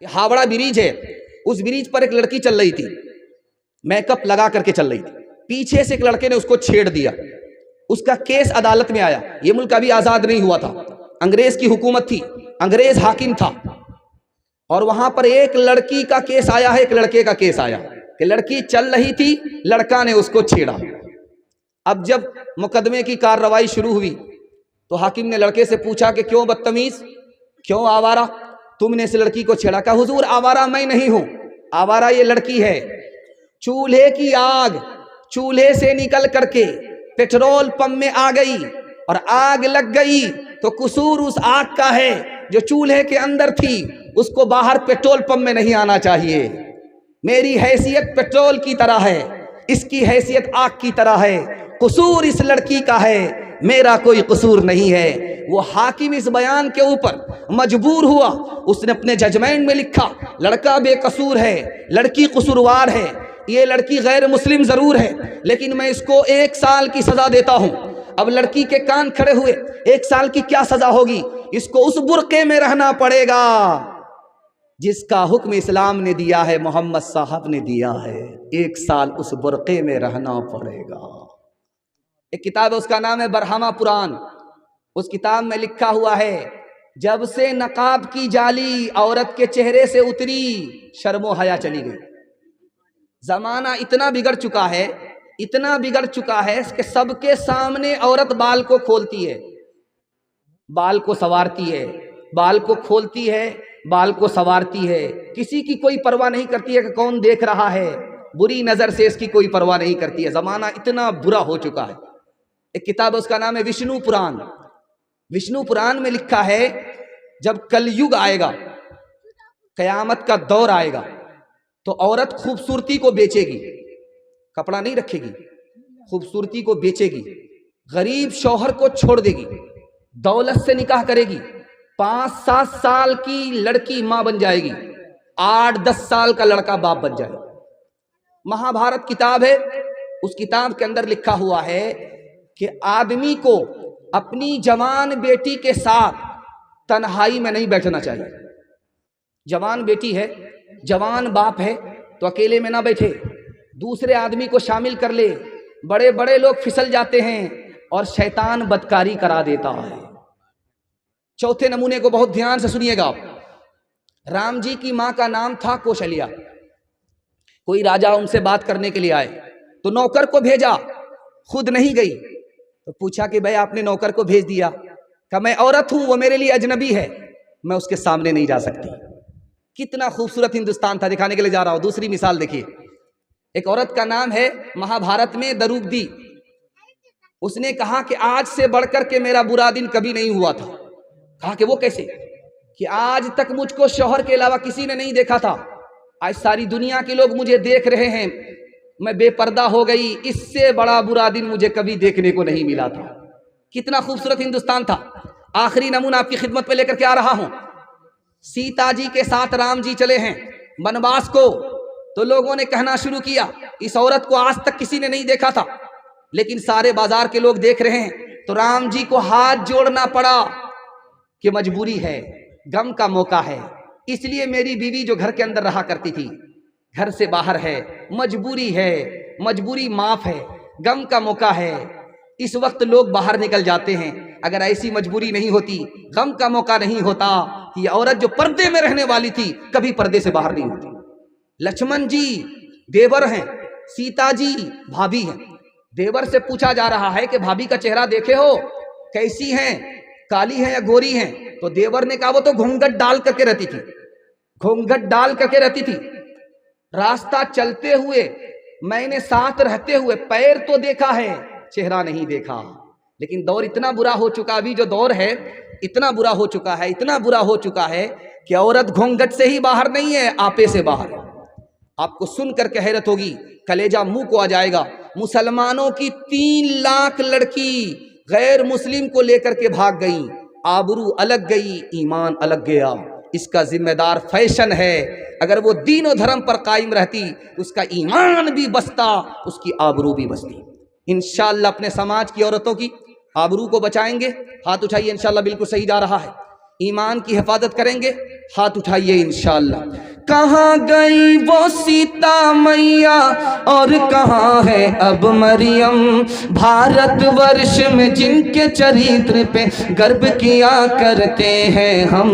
Howrah bridge ہے، اس bridge پر ایک لڑکی چل رہی تھی، میک اپ لگا کر کے چل رہی تھی، پیچھے سے ایک لڑکے نے اس کو چھیڑ دیا، اس کا کیس عدالت میں آیا۔ یہ ملک ابھی آزاد نہیں ہوا تھا، انگریز کی حکومت تھی، انگریز حاکم تھا، اور وہاں پر ایک لڑکی کا کیس آیا ہے، ایک لڑکے کا کیس آیا کہ لڑکی چل رہی تھی، لڑکا نے اس کو چھیڑا۔ اب جب مقدمے کی کارروائی شروع ہوئی تو حاکم نے لڑکے سے پوچھا کہ کیوں بدتمیز، کیوں آوارہ، تم نے اس لڑکی کو چھیڑا؟ کہا حضور آوارہ میں نہیں ہوں، آوارہ یہ لڑکی ہے۔ چولہے کی آگ چولہے سے نکل کر کے پیٹرول پمپ میں آ گئی اور آگ لگ گئی تو قصور اس آگ کا ہے جو چولہے کے اندر تھی، اس کو باہر پیٹرول پمپ میں نہیں آنا چاہیے۔ میری حیثیت پیٹرول کی طرح ہے، اس کی حیثیت آگ کی طرح ہے، قصور اس لڑکی کا ہے، میرا کوئی قصور نہیں ہے۔ وہ حاکم اس بیان کے اوپر مجبور ہوا، اس نے اپنے ججمنٹ میں لکھا لڑکا بے قصور ہے، لڑکی قصوروار ہے، یہ لڑکی غیر مسلم ضرور ہے لیکن میں اس کو 1 سال کی سزا دیتا ہوں۔ اب لڑکی کے کان کھڑے ہوئے، 1 سال کی کیا سزا ہوگی؟ اس کو اس برقعے میں رہنا پڑے گا جس کا حکم اسلام نے دیا ہے، محمد صاحب نے دیا ہے، 1 سال اس برقعے میں رہنا پڑے گا۔ ایک کتاب ہے، اس کا نام ہے برہمہ پران، اس کتاب میں لکھا ہوا ہے جب سے نقاب کی جالی عورت کے چہرے سے اتری، شرم و حیا چلی گئی۔ زمانہ اتنا بگڑ چکا ہے، اتنا بگڑ چکا ہے کہ سب کے سامنے عورت بال کو کھولتی ہے، بال کو سنوارتی ہے، بال کو کھولتی ہے، بال کو سنوارتی ہے، کسی کی کوئی پرواہ نہیں کرتی ہے کہ کون دیکھ رہا ہے، بری نظر سے اس کی کوئی پرواہ نہیں کرتی ہے۔ زمانہ اتنا برا ہو چکا ہے۔ ایک کتاب ہے، اس کا نام ہے وشنو پران۔ وشنو پران میں لکھا ہے جب کل یگ آئے گا، قیامت کا دور آئے گا تو عورت خوبصورتی کو بیچے گی، کپڑا نہیں رکھے گی، خوبصورتی کو بیچے گی، غریب شوہر کو چھوڑ دے گی، دولت سے نکاح کرے گی، 5-7 سال کی لڑکی ماں بن جائے گی، 8-10 سال کا لڑکا باپ بن جائے گا۔ مہا بھارت کتاب ہے، اس کتاب کے اندر لکھا ہوا ہے کہ آدمی کو اپنی جوان بیٹی کے ساتھ تنہائی میں نہیں بیٹھنا چاہیے۔ جوان بیٹی ہے، جوان باپ ہے تو اکیلے میں نہ بیٹھے، دوسرے آدمی کو شامل کر لے۔ بڑے بڑے لوگ پھسل جاتے ہیں اور شیطان بدکاری کرا دیتا ہے۔ چوتھے نمونے کو بہت دھیان سے سنیے گا آپ۔ رام جی کی ماں کا نام تھا کوشلیا۔ کوئی راجا ان سے بات کرنے کے لیے آئے تو نوکر کو بھیجا، خود نہیں گئی تو پوچھا کہ بھائی آپ نے نوکر کو بھیج دیا؟ کہ میں عورت ہوں، وہ میرے لیے اجنبی ہے، میں اس کے سامنے نہیں جا سکتی۔ کتنا خوبصورت ہندوستان تھا، دکھانے کے لیے جا رہا ہوں۔ دوسری مثال دیکھیے، ایک عورت کا نام ہے مہا بھارت میں دروپدی۔ اس نے کہا کہ آج سے بڑھ کر کے میرا برا دن کبھی نہیں ہوا تھا۔ کہا کہ وہ کیسے؟ کہ آج تک مجھ کو شوہر کے علاوہ کسی نے نہیں دیکھا تھا، آج ساری دنیا کے لوگ مجھے دیکھ رہے ہیں، میں بے پردہ ہو گئی، اس سے بڑا برا دن مجھے کبھی دیکھنے کو نہیں ملا تھا۔ کتنا خوبصورت ہندوستان تھا۔ آخری نمونہ آپ کی خدمت پہ لے کر کے آ رہا ہوں۔ سیتا جی کے ساتھ رام جی چلے ہیں بنواس کو، تو لوگوں نے کہنا شروع کیا اس عورت کو آج تک کسی نے نہیں دیکھا تھا، لیکن سارے بازار کے لوگ دیکھ رہے ہیں، تو رام جی کو ہاتھ جوڑنا پڑا کہ مجبوری ہے، غم کا موقع ہے، اس لیے میری بیوی جو گھر کے اندر رہا کرتی تھی گھر سے باہر ہے، مجبوری ہے، مجبوری معاف ہے، غم کا موقع ہے۔ اس وقت لوگ باہر نکل جاتے ہیں، اگر ایسی مجبوری نہیں ہوتی، غم کا موقع نہیں ہوتا، یہ عورت جو پردے میں رہنے والی تھی کبھی پردے سے باہر نہیں ہوتی۔ لکشمن جی دیور ہیں، سیتا جی بھابھی ہیں۔ دیور سے پوچھا جا رہا ہے کہ بھابھی کا چہرہ دیکھے ہو، کیسی ہیں، کالی ہیں یا گوری ہیں؟ تو دیور نے کہا وہ تو گھونگھٹ ڈال کر کے رہتی تھی، گھونگھٹ ڈال کر کے رہتی تھی، راستہ چلتے ہوئے میں نے ساتھ رہتے ہوئے پیر تو دیکھا ہے، چہرہ نہیں دیکھا۔ لیکن دور اتنا برا ہو چکا، ابھی جو دور ہے اتنا برا ہو چکا ہے، اتنا برا ہو چکا ہے کہ عورت گھونگھٹ سے ہی باہر نہیں ہے، آپے سے باہر ہے۔ آپ کو سن کر کے حیرت ہوگی، کلیجہ منہ کو آ جائے گا۔ مسلمانوں کی 3 لاکھ لڑکی غیر مسلم کو لے کر کے بھاگ گئی، آبرو الگ گئی، ایمان الگ گیا۔ اس کا ذمہ دار فیشن ہے۔ اگر وہ دین و دھرم پر قائم رہتی، اس کا ایمان بھی بستا، اس کی آبرو بھی بستی۔ انشاءاللہ اپنے سماج کی عورتوں کی آبرو کو بچائیں گے۔ ہاتھ اٹھائیے، انشاءاللہ بالکل صحیح جا رہا ہے۔ ایمان کی حفاظت کریں گے؟ ہاتھ اٹھائیے انشاءاللہ۔ کہاں گئی وہ سیتا میاں اور کہاں ہے اب مریم، بھارت ورش میں جن کے چریتر پہ گرو کیا کرتے ہیں ہم،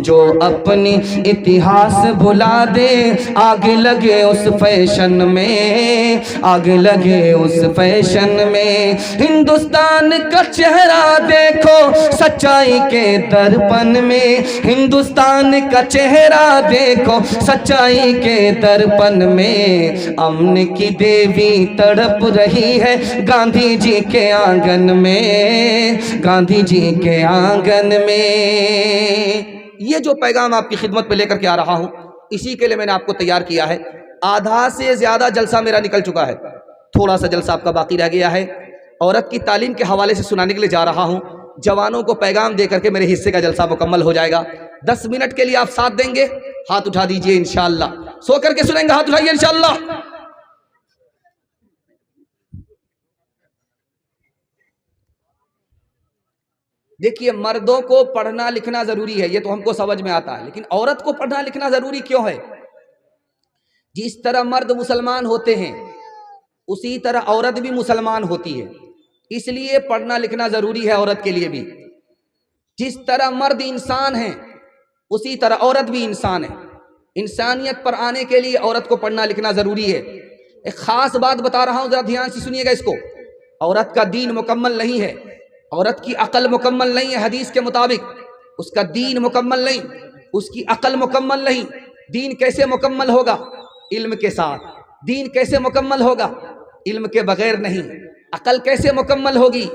جو اپنی اتہاس بھلا دے آگ لگے اس فیشن میں، آگ لگے اس فیشن میں۔ ہندوستان کا چہرہ دیکھو سچائی کے درپن میں، ہندوستان کا چہرہ دیکھو سچائی کے درپن میں، امن کی دیوی تڑپ رہی ہے گاندھی جی کے آنگن میں، گاندھی جی کے آنگن میں۔ یہ جو پیغام آپ کی خدمت پہ لے کر کے آ رہا ہوں، اسی کے لیے میں نے آپ کو تیار کیا ہے۔ آدھا سے زیادہ جلسہ میرا نکل چکا ہے، تھوڑا سا جلسہ آپ کا باقی رہ گیا ہے۔ عورت کی تعلیم کے حوالے سے سنانے کے لیے جا رہا ہوں، جوانوں کو پیغام دے کر کے میرے حصے کا جلسہ مکمل ہو جائے گا۔ 10 منٹ کے لیے آپ ساتھ دیں گے؟ ہاتھ اٹھا دیجئے انشاءاللہ۔ سو کر کے سنیں گے؟ ہاتھ اٹھائیے انشاءاللہ۔ دیکھیے، مردوں کو پڑھنا لکھنا ضروری ہے، یہ تو ہم کو سمجھ میں آتا ہے، لیکن عورت کو پڑھنا لکھنا ضروری کیوں ہے؟ جس طرح مرد مسلمان ہوتے ہیں اسی طرح عورت بھی مسلمان ہوتی ہے، اس لیے پڑھنا لکھنا ضروری ہے عورت کے لیے بھی۔ جس طرح مرد انسان ہیں اسی طرح عورت بھی انسان ہے، انسانیت پر آنے کے لیے عورت کو پڑھنا لکھنا ضروری ہے۔ ایک خاص بات بتا رہا ہوں، ذرا دھیان سے سنیے گا اس کو۔ عورت کا دین مکمل نہیں ہے، عورت کی عقل مکمل نہیں ہے، حدیث کے مطابق اس کا دین مکمل نہیں، اس کی عقل مکمل نہیں۔ دین کیسے مکمل ہوگا؟ علم کے ساتھ۔ دین کیسے مکمل ہوگا؟ علم کے بغیر نہیں۔ عقل کیسے مکمل ہوگی؟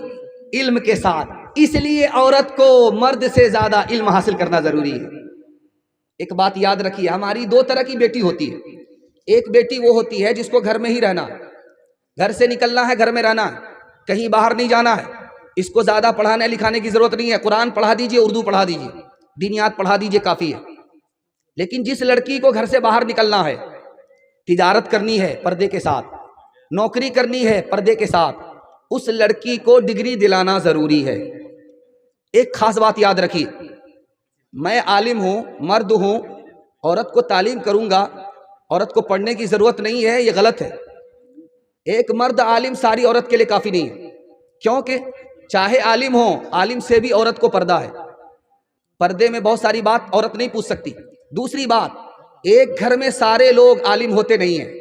علم کے ساتھ۔ اس لیے عورت کو مرد سے زیادہ علم حاصل کرنا ضروری ہے۔ ایک بات یاد رکھیے، ہماری 2 طرح کی بیٹی ہوتی ہے۔ ایک بیٹی وہ ہوتی ہے جس کو گھر میں ہی رہنا ہے، گھر سے نکلنا ہے، گھر میں رہنا ہے، کہیں باہر نہیں جانا ہے، اس کو زیادہ پڑھانے لکھانے کی ضرورت نہیں ہے، قرآن پڑھا دیجئے، اردو پڑھا دیجئے، دینیات پڑھا دیجئے، کافی ہے۔ لیکن جس لڑکی کو گھر سے باہر نکلنا ہے، تجارت کرنی ہے پردے کے ساتھ، نوکری کرنی ہے پردے کے ساتھ، اس لڑکی کو ڈگری دلانا ضروری ہے۔ ایک خاص بات یاد رکھیے، میں عالم ہوں، مرد ہوں، عورت کو تعلیم کروں گا، عورت کو پڑھنے کی ضرورت نہیں ہے، یہ غلط ہے۔ ایک مرد عالم ساری عورت کے لیے کافی نہیں ہے، کیونکہ چاہے عالم ہو، عالم سے بھی عورت کو پردہ ہے، پردے میں بہت ساری بات عورت نہیں پوچھ سکتی۔ دوسری بات، ایک گھر میں سارے لوگ عالم ہوتے نہیں ہیں،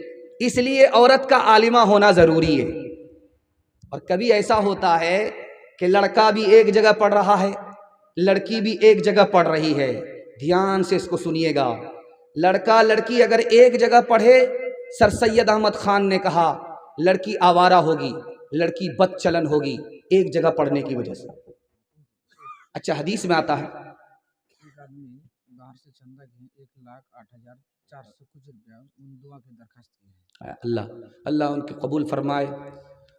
اس لیے عورت کا عالمہ ہونا ضروری ہے۔ اور کبھی ایسا ہوتا ہے کہ لڑکا بھی ایک جگہ پڑھ رہا ہے، لڑکی بھی ایک جگہ پڑھ رہی ہے، دھیان سے اس کو سنیے گا۔ لڑکا لڑکی اگر ایک جگہ پڑھے، سر سید احمد خان نے کہا لڑکی آوارہ ہوگی، لڑکی بد چلن ہوگی، ایک جگہ پڑھنے کی وجہ سے۔ اچھا، حدیث میں آتا ہے باہر سے چندہ گئے 1,08,400 کچھ روپیہ ان دعا کی درخواست کی ہے۔ اللہ ان کی قبول فرمائے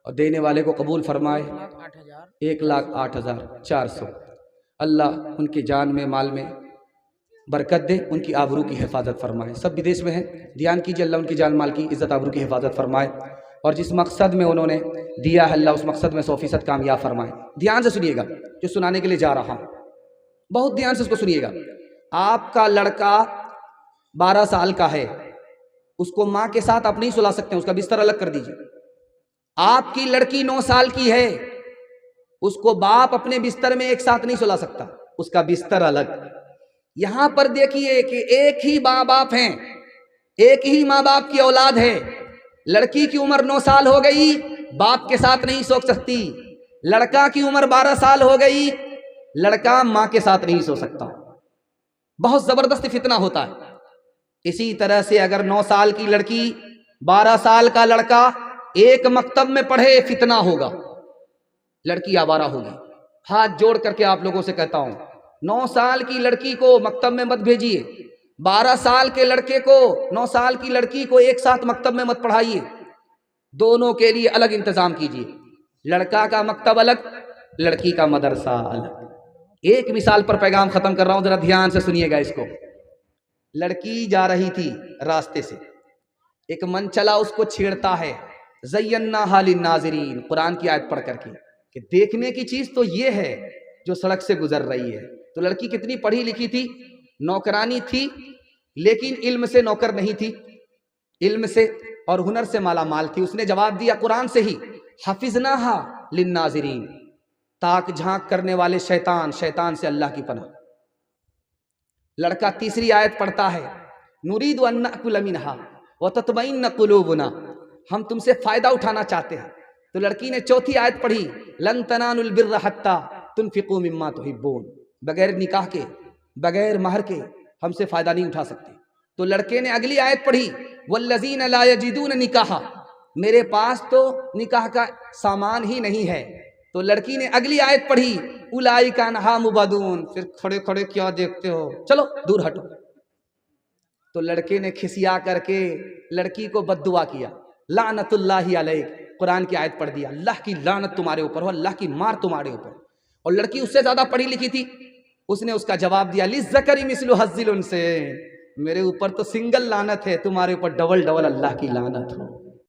اور دینے والے کو قبول فرمائے۔ 1,08,400 اللہ ان کی جان میں مال میں برکت دے، ان کی آبرو کی حفاظت فرمائے۔ سب بدیش میں ہیں، دھیان کیجیے، اللہ ان کی جان مال کی عزت آبرو کی حفاظت فرمائے، اور جس مقصد میں انہوں نے دیا ہے اللہ اس مقصد میں 100% کامیاب فرمائے۔ دھیان سے سنیے گا جو سنانے کے لیے جا رہا ہوں، بہت دھیان سے اس کو سنیے گا۔ آپ کا لڑکا 12 سال کا ہے، اس کو ماں کے ساتھ آپ نہیں سلا سکتے، اس کا بستر الگ کر دیجیے۔ آپ کی لڑکی 9 سال کی ہے، اس کو باپ اپنے بستر میں ایک ساتھ نہیں سلا سکتا، اس کا بستر الگ۔ یہاں پر دیکھیے کہ ایک ہی ماں باپ ہیں، ایک ہی ماں باپ کی اولاد ہے، لڑکی کی عمر 9 سال ہو گئی، باپ کے ساتھ نہیں سو سکتی، لڑکا کی عمر 12 سال ہو گئی، لڑکا ماں کے ساتھ نہیں سو سکتا۔ بہت زبردست فتنہ ہوتا ہے۔ اسی طرح سے اگر 9 سال کی لڑکی 12 سال کا لڑکا ایک مکتب میں پڑھے، فتنہ ہوگا، لڑکی آوارہ ہوگی۔ ہاتھ جوڑ کر کے آپ لوگوں سے کہتا ہوں، 9 سال کی لڑکی کو مکتب میں مت بھیجیے، 12 سال کے لڑکے کو 9 سال کی لڑکی کو ایک ساتھ مکتب میں مت پڑھائیے، دونوں کے لیے الگ انتظام کیجیے، لڑکا کا مکتب الگ، لڑکی کا مدرسہ الگ۔ ایک مثال پر پیغام ختم کر رہا ہوں، ذرا دھیان سے سنیے گا اس کو۔ لڑکی جا رہی تھی راستے سے، ایک من چلا اس کو چھیڑتا ہے، زیناھا للناظرین، قرآن کی آیت پڑھ کر کے کہ دیکھنے کی چیز تو یہ ہے جو سڑک سے گزر رہی ہے، تو لڑکی کتنی پڑھی لکھی تھی، نوکرانی تھی، لیکن علم سے نوکر نہیں تھی، علم سے اور ہنر سے مالا مال تھی۔ اس نے جواب دیا قرآن سے ہی، حفظناہا للناظرین، تاک جھانک کرنے والے شیطان، شیطان سے اللہ کی پناہ۔ لڑکا تیسری آیت پڑھتا ہے، نرید ان نأکل منہا وتطمئن قلوبنا، ہم تم سے فائدہ اٹھانا چاہتے ہیں۔ تو لڑکی نے چوتھی آیت پڑھی، لن تنالوا البر حتی تنفقوا مما تحبون، بغیر نکاح کے، بغیر مہر کے ہم سے فائدہ نہیں اٹھا سکتے۔ تو لڑکے نے اگلی آیت پڑھی، والذین لا یجدون نکاحا، میرے پاس تو نکاح کا سامان ہی نہیں ہے۔ تو لڑکی نے اگلی آیت پڑھی، اولئک عنہا مبعدون، پھر کھڑے کھڑے کیا دیکھتے ہو، چلو دور ہٹو۔ تو لڑکے نے کھسیا کر کے لڑکی کو بد دعا کیا، لعنت اللہ علیک، قرآن کی آیت پڑھ دیا، اللہ کی لعنت تمہارے اوپر ہو، اللہ کی مار تمہارے اوپر۔ اور لڑکی اس سے زیادہ پڑھی لکھی تھی، اس نے اس کا جواب دیا، للذکر مثل حظ الانثیین، میرے اوپر تو سنگل لعنت ہے، تمہارے اوپر ڈبل ڈبل اللہ کی لعنت ہو۔